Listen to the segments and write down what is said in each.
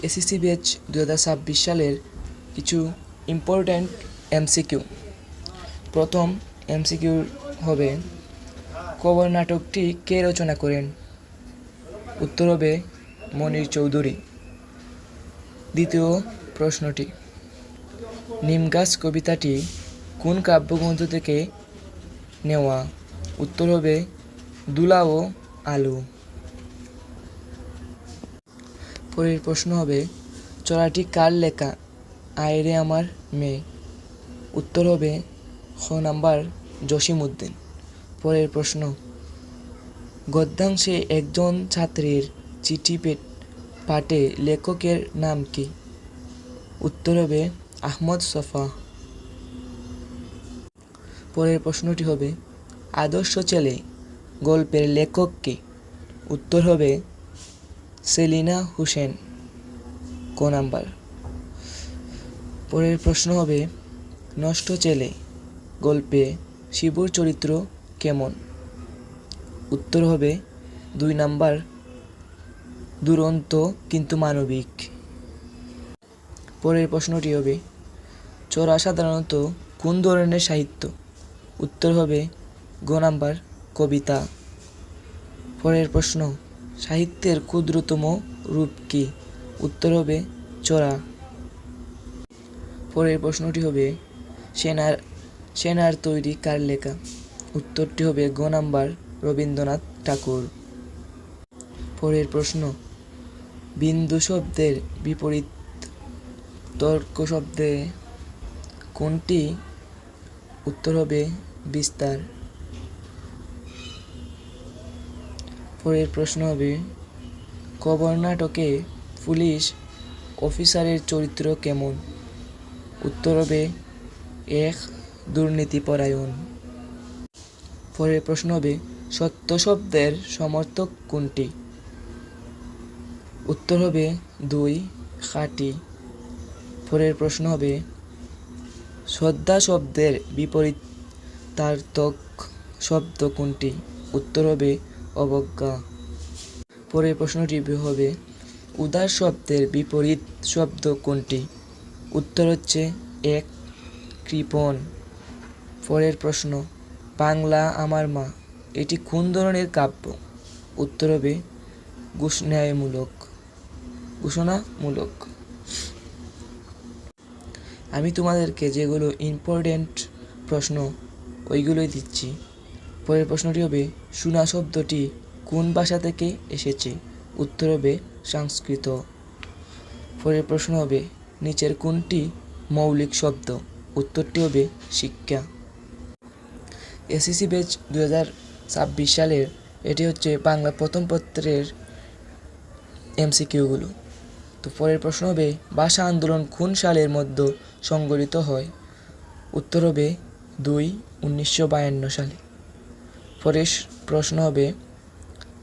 SSC batch 2026 সালের কিছু important MCQ. প্রথম এমসিকিউ হবে, কবর নাটকটি কে রচনা করেন? উত্তর হবে মনির চৌধুরী। দ্বিতীয় প্রশ্নটি, নিমগাছ কবিতাটি কোন কাব্যগ্রন্থ থেকে নেওয়া? উত্তর হবে দুলা ও আলু। পরের প্রশ্ন হবে, চড়াটি কার লেখা? আয়রে আমার মেয়ে। উত্তর হবে খ নাম্বার জসিমউদ্দিন। পরের প্রশ্ন, গদ্যাংশে একজন ছাত্রীর চিঠি পাঠে লেখকের নাম কি? উত্তর হবে আহমদ ছফা। পরের প্রশ্নটি হবে, আদর্শ ছেলে গল্পের লেখক কে? উত্তর হবে সেলিনা হোসেন, ক নাম্বার। পরের প্রশ্ন হবে, নষ্ট ছেলে গল্পে শিবুর চরিত্র কেমন? উত্তর হবে 2 নাম্বার দুরন্ত কিন্তু মানবিক। পরের প্রশ্নটি হবে, চড়া সাধারণত কোন ধরনের সাহিত্য? উত্তর হবে গ নাম্বার কবিতা। পরের প্রশ্ন, সাহিত্যের ক্ষুদ্রতম রূপ কি? উত্তর হবে চড়া। পরের প্রশ্নটি হবে, সেনার তৈরি কার লেখা? উত্তরটি হবে গ নাম্বার রবীন্দ্রনাথ ঠাকুর। পরের প্রশ্ন, বিন্দু শব্দের বিপরীত তর্ক শব্দে কোনটি? উত্তর হবে বিস্তার। পরের প্রশ্ন হবে, কবর নাটকে পুলিশ অফিসারের চরিত্র কেমন? উত্তর হবে এক দুর্নীতিপরায়ণ। পরের প্রশ্ন হবে, সত্য শব্দের সমর্থক কোনটি? উত্তর হবে 2 খাঁটি। পরের প্রশ্ন হবে, শ্রদ্ধা শব্দের বিপরীতার্থক শব্দ কোনটি? উত্তর হবে অবজ্ঞা। পরের প্রশ্নটি হবে, উদার শব্দের বিপরীত শব্দ কোনটি? উত্তর হচ্ছে 1 কৃপণ। পরের প্রশ্ন, বাংলা আমার মা এটি কোন ধরনের কাব্য? উত্তর হবে ঘোষণামূলক। আমি তোমাদেরকে যেগুলো ইম্পর্ট্যান্ট প্রশ্ন ওইগুলোই দিচ্ছি। পরের প্রশ্নটি হবে, সুনা শব্দটি কোন ভাষা থেকে এসেছে? উত্তর হবে সংস্কৃত। পরের প্রশ্ন হবে, নিচের কোনটি মৌলিক শব্দ? উত্তরটি হবে শিক্ষা। এসএসসি ব্যাচ 2026 সালের এটি হচ্ছে বাংলা প্রথম পত্রের এমসিকিউগুলো। তো পরের প্রশ্ন হবে, ভাষা আন্দোলন কোন সালের মধ্যে সংগঠিত হয়? উত্তর হবে 1952 সালে। পরের প্রশ্ন হবে,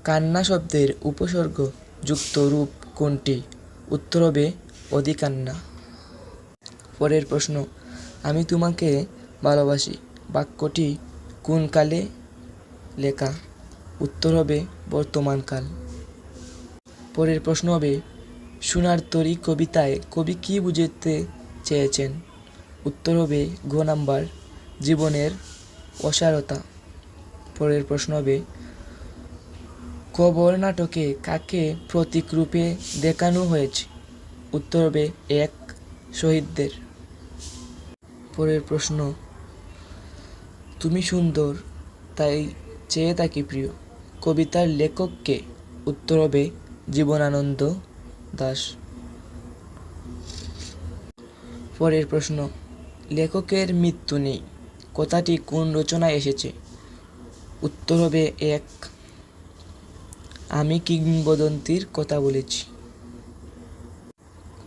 কান্না শব্দের উপসর্গ যুক্ত রূপ কোনটি? উত্তর হবে অধিকান্না। পরের প্রশ্ন, আমি তোমাকে ভালোবাসি বাক্যটি কোন কালে লেখা? উত্তর হবে বর্তমানকাল। পরের প্রশ্ন হবে, সোনার তরী কবিতায় কবি কি বুঝাতে চেয়েছেন? উত্তর হবে গ নাম্বার জীবনের অসারতা। পরের প্রশ্ন হবে, কবর নাটকে কাকে প্রতীক রূপে দেখানো হয়েছে? উত্তর হবে 1 শহীদদের। পরের প্রশ্ন, তুমি সুন্দর তাই চেয়ে থাকি প্রিয় কবিতার লেখক কে? উত্তর হবে জীবনানন্দ দাশ। পরের প্রশ্ন, লেখকের মৃত্যু নেই কথাটি কোন রচনায় এসেছে? উত্তর হবে 1 আমি কিংবদন্তির কথা বলেছি।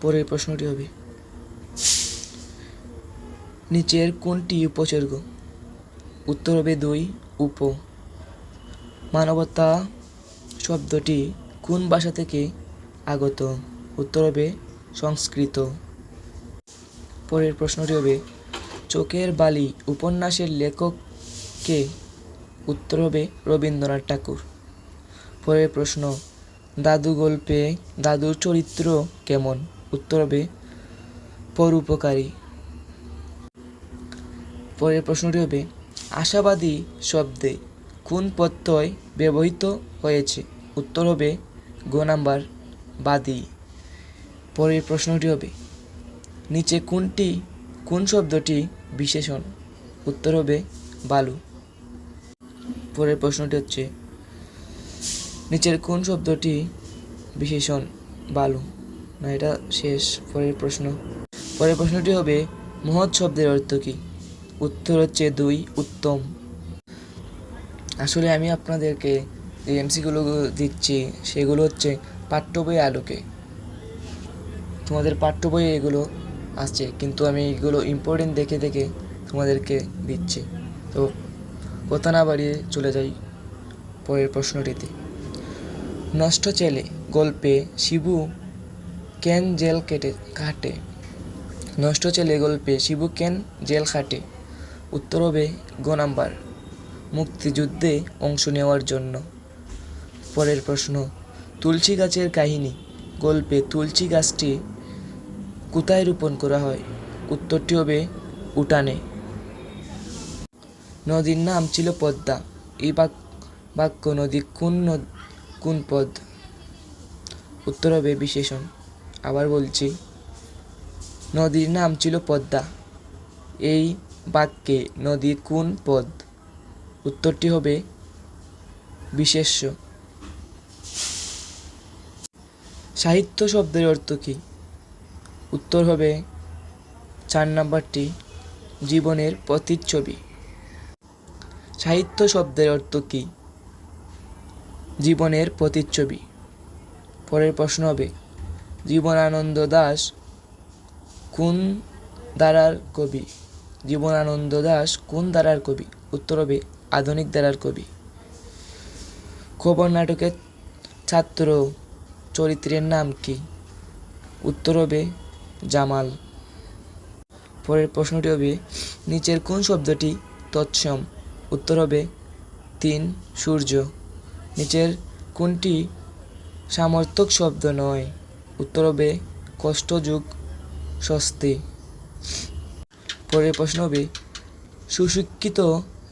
পরের প্রশ্নটি হবে, নিচের কোনটি উপসর্গ? উত্তর হবে 2 উপ। মানবতা শব্দটি কোন ভাষা থেকে আগত? উত্তর হবে সংস্কৃত। পরের প্রশ্নটি হবে, চোখের বালি উপন্যাসের লেখক কে? উত্তর হবে রবীন্দ্রনাথ ঠাকুর। পরের প্রশ্ন, দাদু গল্পে দাদুর চরিত্র কেমন? উত্তর হবে পরোপকারী। পরের প্রশ্নটি হবে আশাবাদী শব্দে কোন প্রত্যয় ব্যবহৃত হয়েছে? উত্তর হবে গ নাম্বার বাদী। পরের প্রশ্নটি হবে নিচে কোন শব্দটি বিশেষণ? উত্তর হবে বালু। পরের প্রশ্নটি হচ্ছে নিচের কোন শব্দটি বিশেষণ? বালু। না, এটা শেষ। পরের প্রশ্নটি হবে মহৎ শব্দের অর্থ কী? উত্তর হচ্ছে 2 উত্তম। আসলে আমি আপনাদেরকে যে এমসিগুলো দিচ্ছি সেগুলো হচ্ছে পাঠ্য বইয়ের আলোকে। তোমাদের পাঠ্য বইয়ে এগুলো আসছে, কিন্তু আমি এগুলো ইম্পর্টেন্ট দেখে দেখে তোমাদেরকে দিচ্ছি। তো কথা না বাড়িয়ে চলে যাই পরের প্রশ্নটিতে। নষ্ট ছেলে গল্পে শিবু কেন জেল খাটে? নষ্ট ছেলে গল্পে শিবু কেন জেল খাটে? উত্তর হবে গ নাম্বার মুক্তিযুদ্ধে অংশ নেওয়ার জন্য। পরের প্রশ্ন তুলসী গাছের কাহিনী গল্পে তুলসী গাছটি কোথায় রোপণ করা হয়? উত্তরটি হবে উঠানে। নদীর নাম ছিল পদ্মা। এই বাক্য নদী কোন পদ? উত্তর হবে বিশেষণ। আবার বলছি, নদীর নাম ছিল পদ্মা। এই বাক্যে নদী কোন পদ? উত্তরটি হবে বিশেষ্য। সাহিত্য শব্দের অর্থ কী? উত্তর হবে 4 নাম্বারটি জীবনের প্রতিচ্ছবি। সাহিত্য শব্দের অর্থ কী? জীবনের প্রতিচ্ছবি। পরের প্রশ্ন হবে জীবনানন্দ দাশ কোন ধারার কবি? জীবনানন্দ দাশ কোন ধারার কবি? উত্তর হবে আধুনিক ধারার কবি। খবর নাটকের ছাত্র চরিত্রের নাম কি? উত্তর হবে জামাল। পরের প্রশ্নটি হবে নিচের কোন শব্দটি তৎসম? উত্তর হবে 3 সূর্য। নিচের কোনটি সামর্থক শব্দ নয়? উত্তর হবে কষ্ট যোগ স্বস্তি। পরের প্রশ্ন হবে সুশিক্ষিত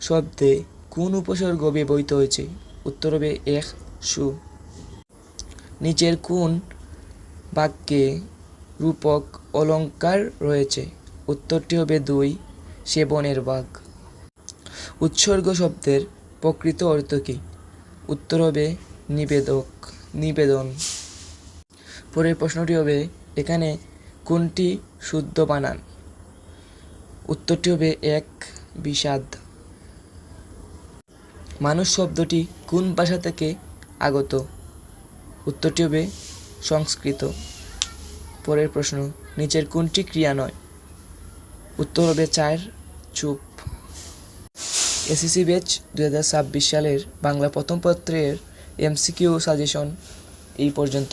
শব্দে কোন উপসর্গ ব্যবহৃত হয়েছে? উত্তর হবে 1 সু। নিচের কোন বাক্যে রূপক অলঙ্কার রয়েছে? উত্তরটি হবে 2 সেবনের বাঘ। উৎসর্গ শব্দের প্রকৃত অর্থ কী? উত্তর হবে নিবেদন। পরের প্রশ্নটি হবে এখানে কোনটি শুদ্ধ বানান? উত্তরটি হবে 1 বিষাদ। মানুষ শব্দটি কোন ভাষা থেকে আগত? উত্তরটি হবে সংস্কৃত। পরের প্রশ্ন নিচের কোনটি ক্রিয়া নয়? উত্তর হবে 4 চুপ। এসএসসি ব্যাচ 2026 সালের বাংলা প্রথম পত্রের এমসিকিউ সাজেশন এই পর্যন্ত।